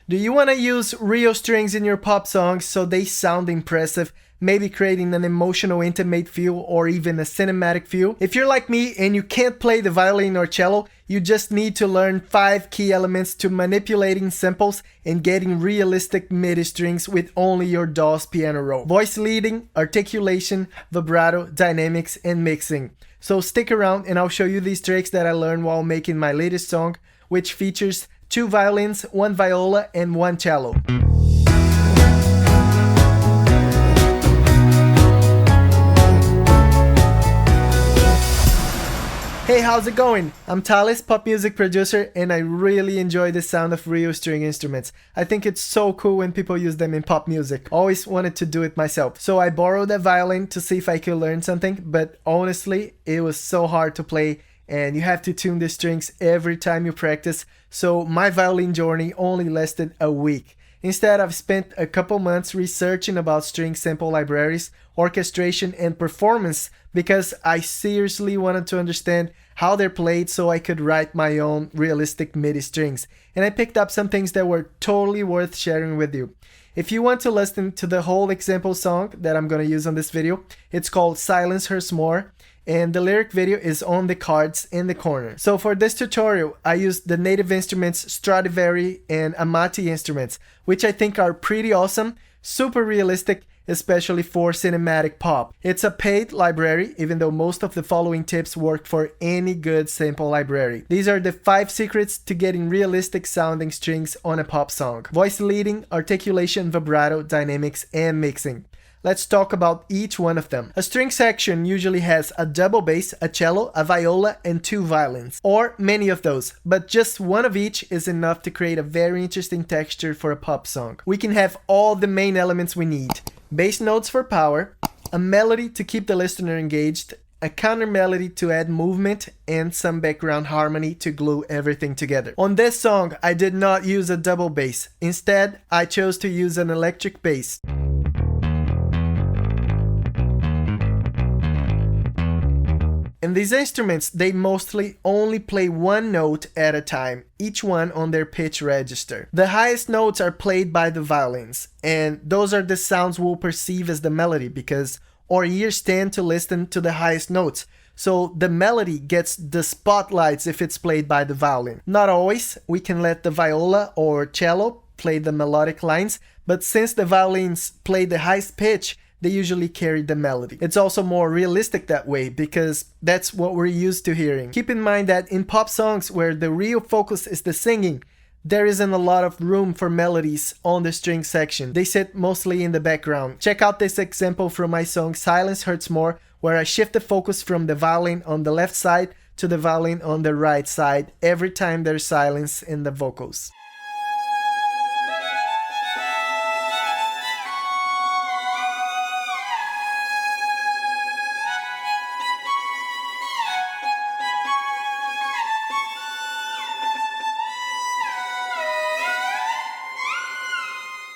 Do you want to use real strings in your pop songs so they sound impressive, maybe creating an emotional, intimate feel or even a cinematic feel? If you're like me and you can't play the violin or cello, you just need to learn 5 key elements to manipulating samples and getting realistic MIDI strings with only your DAW's piano roll. Voice leading, articulation, vibrato, dynamics, and mixing. So stick around and I'll show you these tricks that I learned while making my latest song, which features 2 violins, 1 viola, and 1 cello. Hey, how's it going? I'm Thales, pop music producer, and I really enjoy the sound of real string instruments. I think it's so cool when people use them in pop music. Always wanted to do it myself. So I borrowed a violin to see if I could learn something, but honestly, it was so hard to play and you have to tune the strings every time you practice, so my violin journey only lasted a week. Instead, I've spent a couple months researching about string sample libraries, orchestration, and performance because I seriously wanted to understand how they're played so I could write my own realistic MIDI strings. And I picked up some things that were totally worth sharing with you. If you want to listen to the whole example song that I'm going to use on this video, it's called Silence Hurts More, and the lyric video is on the cards in the corner. So for this tutorial, I used the native instruments Stradivari and Amati instruments, which I think are pretty awesome, super realistic, especially for cinematic pop. It's a paid library, even though most of the following tips work for any good sample library. These are the 5 secrets to getting realistic sounding strings on a pop song: voice leading, articulation, vibrato, dynamics, and mixing. Let's talk about each one of them. A string section usually has a double bass, a cello, a viola, and 2 violins, or many of those, but just one of each is enough to create a very interesting texture for a pop song. We can have all the main elements we need: bass notes for power, a melody to keep the listener engaged, a counter melody to add movement, and some background harmony to glue everything together. On this song, I did not use a double bass. Instead, I chose to use an electric bass. And these instruments, they mostly only play one note at a time, each one on their pitch register. The highest notes are played by the violins, and those are the sounds we'll perceive as the melody because our ears tend to listen to the highest notes. So the melody gets the spotlights if it's played by the violin. Not always. We can let the viola or cello play the melodic lines, but since the violins play the highest pitch, they usually carry the melody. It's also more realistic that way because that's what we're used to hearing. Keep in mind that in pop songs where the real focus is the singing, there isn't a lot of room for melodies on the string section. They sit mostly in the background. Check out this example from my song Silence Hurts More, where I shift the focus from the violin on the left side to the violin on the right side every time there's silence in the vocals.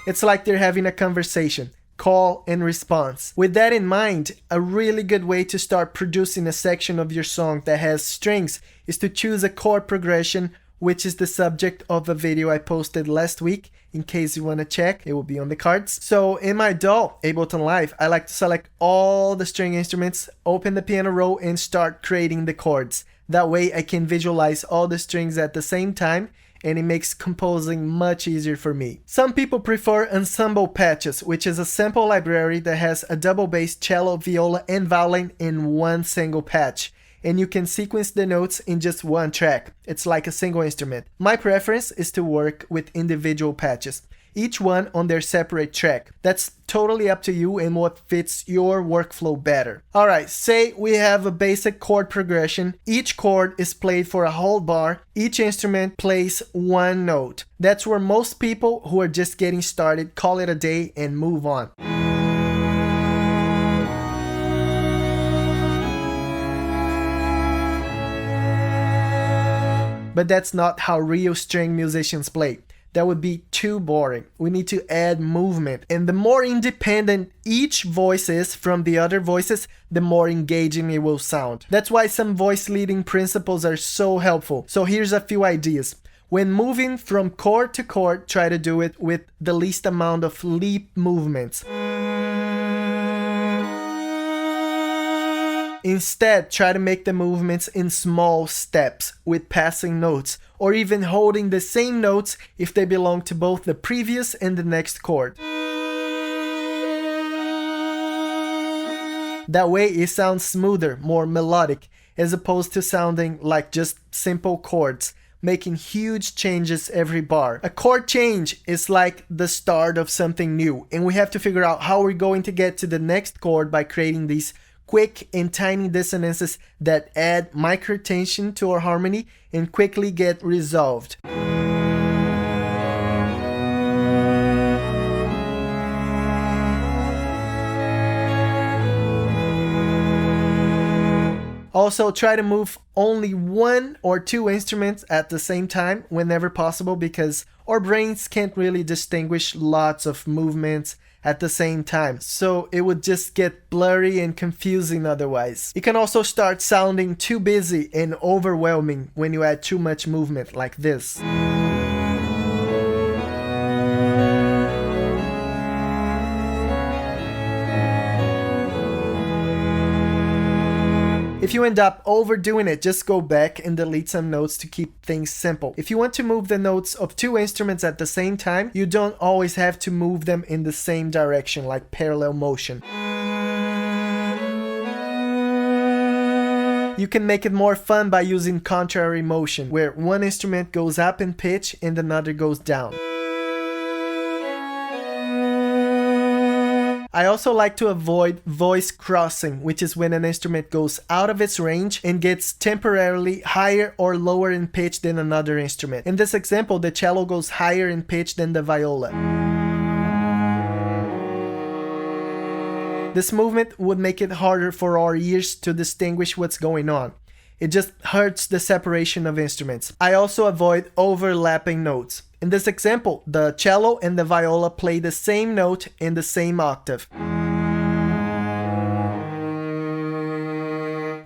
It's like they're having a conversation, call and response. With that in mind, a really good way to start producing a section of your song that has strings is to choose a chord progression, which is the subject of a video I posted last week. In case you want to check, it will be on the cards. So in my DAW, Ableton Live, I like to select all the string instruments, open the piano roll, and start creating the chords. That way I can visualize all the strings at the same time, and it makes composing much easier for me. Some people prefer Ensemble patches, which is a sample library that has a double bass, cello, viola, and violin in one single patch, and you can sequence the notes in just one track. It's like a single instrument. My preference is to work with individual patches, each one on their separate track. That's totally up to you and what fits your workflow better. Alright, say we have a basic chord progression. Each chord is played for a whole bar. Each instrument plays one note. That's where most people who are just getting started call it a day and move on. But that's not how real string musicians play. That would be too boring. We need to add movement. And the more independent each voice is from the other voices, the more engaging it will sound. That's why some voice leading principles are so helpful. So here's a few ideas. When moving from chord to chord, try to do it with the least amount of leap movements. Instead, try to make the movements in small steps with passing notes, or even holding the same notes if they belong to both the previous and the next chord. That way it sounds smoother, more melodic, as opposed to sounding like just simple chords, making huge changes every bar. A chord change is like the start of something new, and we have to figure out how we're going to get to the next chord by creating these quick and tiny dissonances that add micro tension to our harmony and quickly get resolved. Also, try to move only one or two instruments at the same time whenever possible, because our brains can't really distinguish lots of movements at the same time, so it would just get blurry and confusing otherwise. It can also start sounding too busy and overwhelming when you add too much movement like this. If you end up overdoing it, just go back and delete some notes to keep things simple. If you want to move the notes of two instruments at the same time, you don't always have to move them in the same direction, like parallel motion. You can make it more fun by using contrary motion, where one instrument goes up in pitch and another goes down. I also like to avoid voice crossing, which is when an instrument goes out of its range and gets temporarily higher or lower in pitch than another instrument. In this example, the cello goes higher in pitch than the viola. This movement would make it harder for our ears to distinguish what's going on. It just hurts the separation of instruments. I also avoid overlapping notes. In this example, the cello and the viola play the same note in the same octave.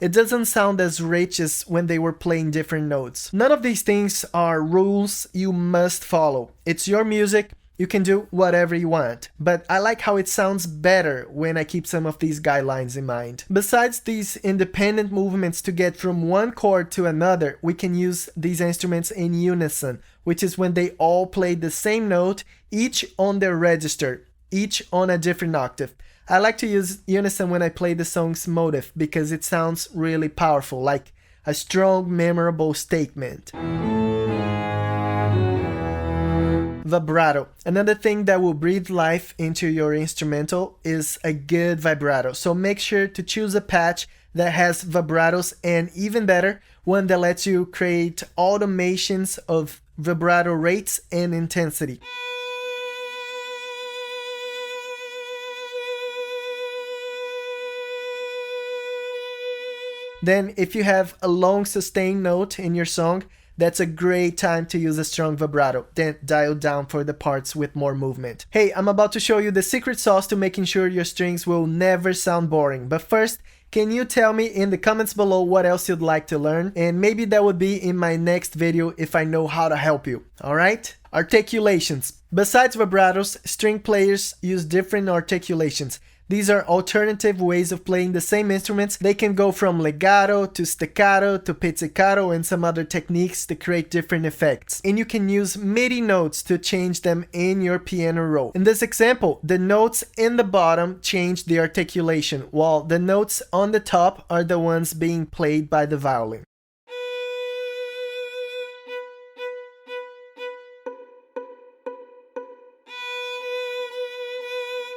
It doesn't sound as rich as when they were playing different notes. None of these things are rules you must follow. It's your music. You can do whatever you want, but I like how it sounds better when I keep some of these guidelines in mind. Besides these independent movements to get from one chord to another, we can use these instruments in unison, which is when they all play the same note, each on their register, each on a different octave. I like to use unison when I play the song's motive because it sounds really powerful, like a strong, memorable statement. Vibrato. Another thing that will breathe life into your instrumental is a good vibrato. So make sure to choose a patch that has vibratos, and even better, one that lets you create automations of vibrato rates and intensity. Then if you have a long sustained note in your song, that's a great time to use a strong vibrato, then dial down for the parts with more movement. Hey, I'm about to show you the secret sauce to making sure your strings will never sound boring. But first, can you tell me in the comments below what else you'd like to learn? And maybe that would be in my next video if I know how to help you. Alright? Articulations. Besides vibratos, string players use different articulations. These are alternative ways of playing the same instruments. They can go from legato to staccato to pizzicato and some other techniques to create different effects. And you can use MIDI notes to change them in your piano roll. In this example, the notes in the bottom change the articulation, while the notes on the top are the ones being played by the violin.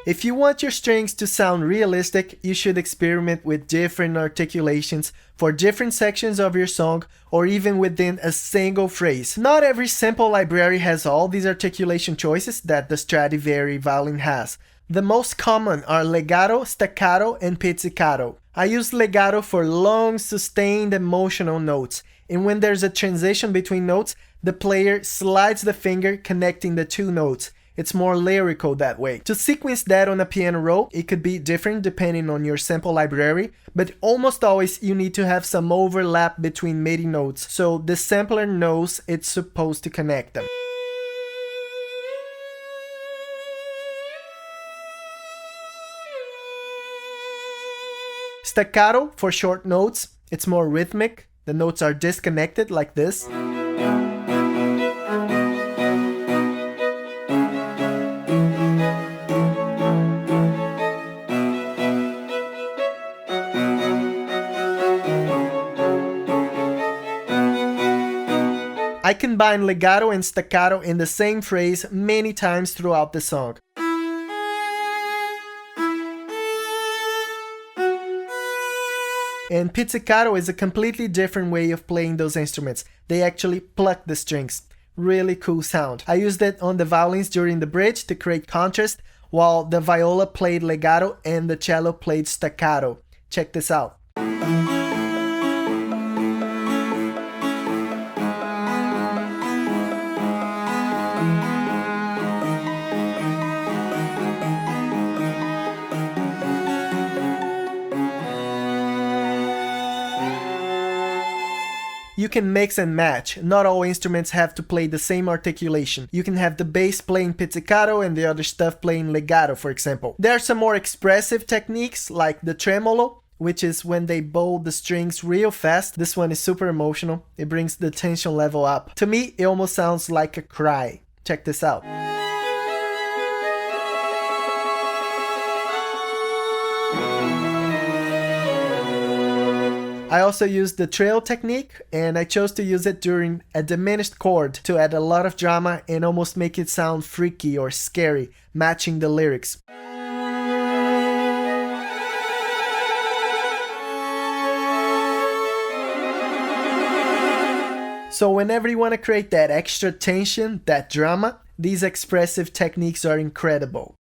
If you want your strings to sound realistic, you should experiment with different articulations for different sections of your song, or even within a single phrase. Not every sample library has all these articulation choices that the Stradivari violin has. The most common are legato, staccato, and pizzicato. I use legato for long, sustained, emotional notes, and when there's a transition between notes, the player slides the finger connecting the two notes. It's more lyrical that way. To sequence that on a piano roll, it could be different depending on your sample library, but almost always you need to have some overlap between MIDI notes, so the sampler knows it's supposed to connect them. Staccato for short notes, it's more rhythmic. The notes are disconnected like this. I combine legato and staccato in the same phrase many times throughout the song. And pizzicato is a completely different way of playing those instruments. They actually pluck the strings. Really cool sound. I used it on the violins during the bridge to create contrast, while the viola played legato and the cello played staccato. Check this out. You can mix and match. Not all instruments have to play the same articulation. You can have the bass playing pizzicato and the other stuff playing legato, for example. There are some more expressive techniques like the tremolo, which is when they bow the strings real fast. This one is super emotional. It brings the tension level up. To me, it almost sounds like a cry. Check this out. I also used the trill technique, and I chose to use it during a diminished chord to add a lot of drama and almost make it sound freaky or scary, matching the lyrics. So whenever you want to create that extra tension, that drama, these expressive techniques are incredible.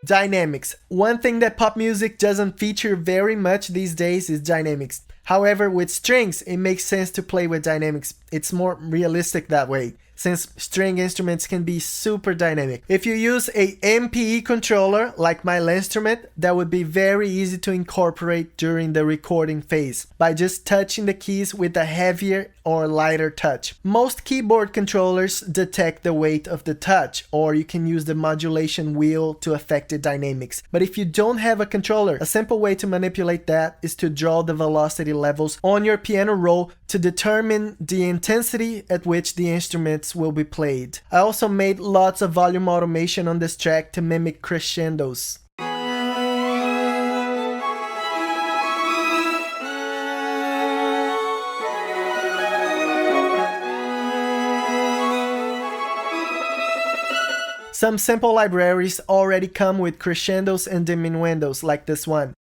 Dynamics. One thing that pop music doesn't feature very much these days is dynamics. However, with strings, it makes sense to play with dynamics. It's more realistic that way, since string instruments can be super dynamic. If you use a MPE controller like my instrument, that would be very easy to incorporate during the recording phase by just touching the keys with a heavier or lighter touch. Most keyboard controllers detect the weight of the touch, or you can use the modulation wheel to affect the dynamics. But if you don't have a controller, a simple way to manipulate that is to draw the velocity levels on your piano roll to determine the intensity at which the instruments will be played. I also made lots of volume automation on this track to mimic crescendos. Some sample libraries already come with crescendos and diminuendos like this one.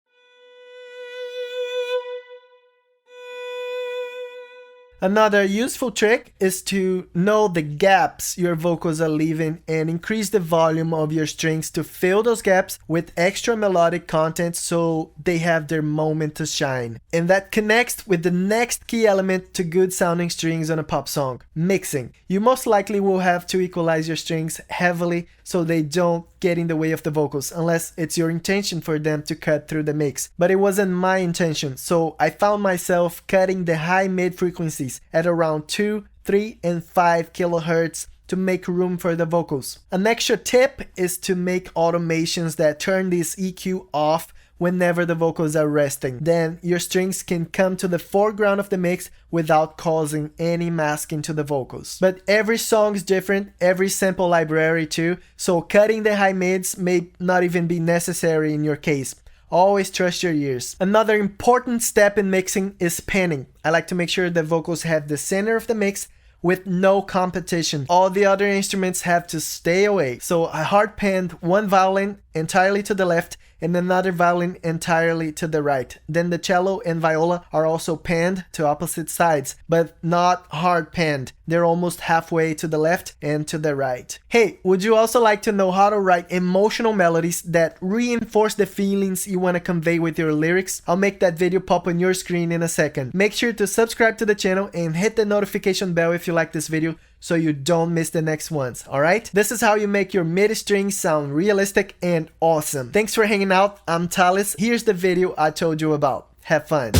Another useful trick is to know the gaps your vocals are leaving and increase the volume of your strings to fill those gaps with extra melodic content so they have their moment to shine. And that connects with the next key element to good sounding strings on a pop song: mixing. You most likely will have to equalize your strings heavily so they don't get in the way of the vocals, unless it's your intention for them to cut through the mix. But it wasn't my intention, so I found myself cutting the high mid frequencies at around 2, 3, and 5 kilohertz to make room for the vocals. An extra tip is to make automations that turn this EQ off whenever the vocals are resting. Then your strings can come to the foreground of the mix without causing any masking to the vocals. But every song is different, every sample library too, so cutting the high mids may not even be necessary in your case. Always trust your ears. Another important step in mixing is panning. I like to make sure the vocals have the center of the mix with no competition. All the other instruments have to stay away. So I hard panned one violin entirely to the left and another violin entirely to the right. Then the cello and viola are also panned to opposite sides, but not hard panned. They're almost halfway to the left and to the right. Hey, would you also like to know how to write emotional melodies that reinforce the feelings you want to convey with your lyrics? I'll make that video pop on your screen in a second. Make sure to subscribe to the channel and hit the notification bell if you like this video so you don't miss the next ones, alright? This is how you make your MIDI strings sound realistic and awesome. Thanks for hanging out. I'm Thales. Here's the video I told you about. Have fun.